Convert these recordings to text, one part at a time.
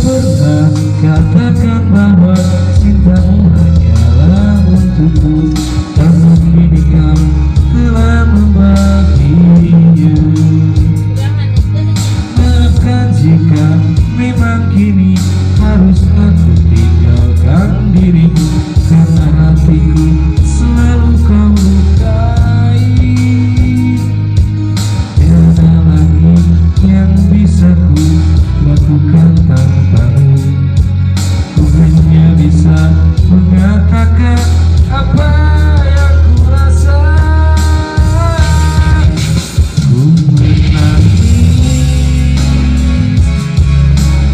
pernah katakan bahwa cintamu hanyalah untukku, namun kini kau telah membaginya. Maafkan jika memang kini harus aku tinggalkan dirimu, karena hatiku selalu kau lukai. Tiada lagi yang bisa ku lakukan tanpamu. Ku hanya bisa mengatakan apa yang ku rasa. Ku menangis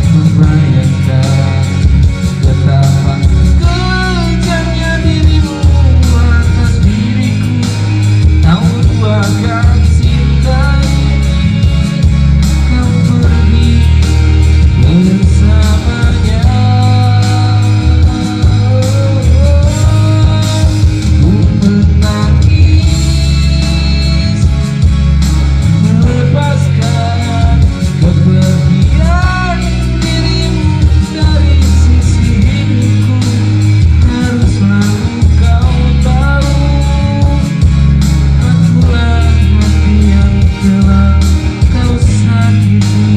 membayangkan betapa kejamnya dirimu atas diriku. Kau akan cinta ini, kau pergi bersamanya. Ku menangis melepaskan kepergian dirimu dari sisi hidupku. Harus selalu kau tahu, akulah hati yang telah kau sakiti.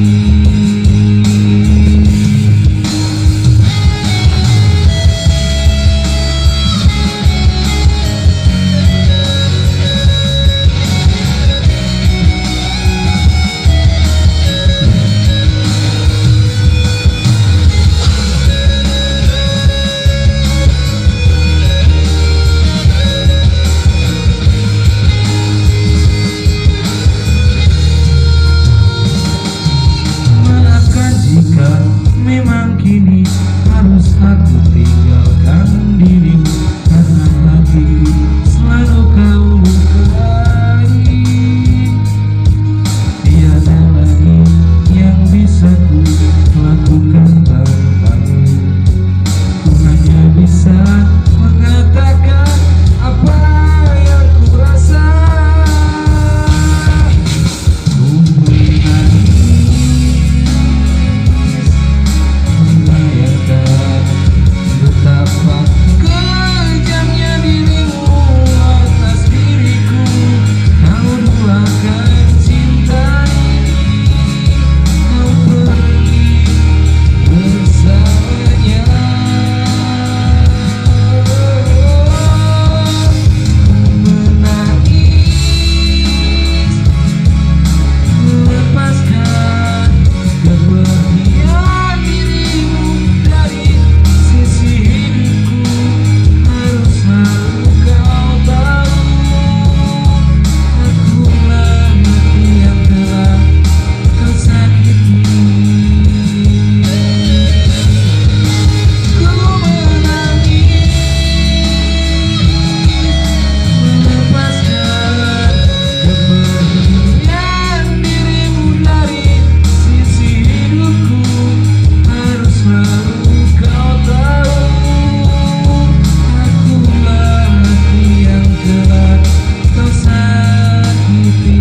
Maafkan jika memang kini harus aku tinggalkan dirimu, karena hatiku selalu kau lukai. Tiada lagi yang bisa ku lakukan tanpamu. Ku hanya bisa mengatakan apa yang ku rasa. Ku menangis membayangkan betapa kejamnya dirimu atas diriku. Kau duakan cinta ini, kau pergi bersamanya. Menangis melepaskan kepergian dirimu dari sisi hidupku. Harus selalu kau tahu, akulah hati yang telah kau sakiti. Ku menangis melepaskan kepergian dirimu dari sisi hidupku. Harus selalu kau tahu, akulah hati yang telah kau sakiti.